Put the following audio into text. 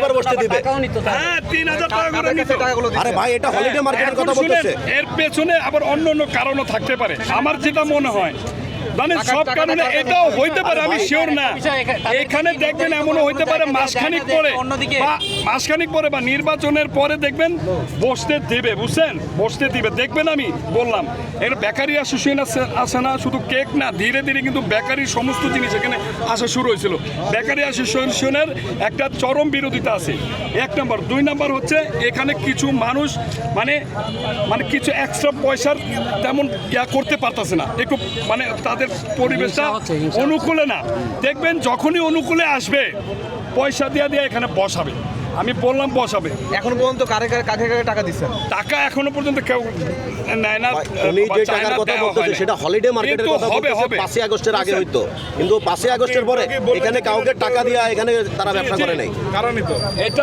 একবার বসতে দিবে। হ্যাঁ 3000 টাকা করে নিত। আরে ভাই এটা হলিডে মার্কেটের এখন কথা শুনেন, বলতেছে। এর পেছনে আবার অন্য অন্য কারণও থাকতে পারে। আমার যেটা মনে হয় মানে সব কারণে এটাও হইতে পারে, আমি শিওর না। এখানে দেখবেন এমনও হইতে পারে মাসখানিক পরে বা নির্বাচনের পরে দেখবেন বসতে দেবে, বুঝছেন, বসতে দিবে দেখবেন। আমি বললাম এর বেকারি অ্যাসোসিয়েশন আছে না, শুধু কেক না, ধীরে ধীরে কিন্তু বেকারির সমস্ত জিনিস এখানে আসা শুরু হয়েছিল। বেকারি অ্যাসোসিয়েশনের একটা চরম বিরোধিতা আছে, 1 নম্বর। 2 নম্বর হচ্ছে এখানে কিছু মানুষ মানে কিছু এক্সট্রা পয়সার তেমন করতে পারতেছে না, একটু মানে তাদের পরিবেশটা অনুকূলে না। দেখবেন যখনই অনুকূলে আসবে পয়সা দিয়ে এখানে বসাবে। আমি বললাম বসাবে। এখন পর্যন্ত কাকে টাকা দিচ্ছেন? টাকা এখনো পর্যন্ত কেউ নেয় না। উনি যে টাকার কথা বলতেছে সেটা হলিডে মার্কেটের কথা বলতেছে, 5 আগস্টের আগে হইতো, কিন্তু 5 আগস্টের পরে এখানে কাউকে টাকা দিয়ে এখানে তারা ব্যবসা করে নাই। কারণই তো এটা।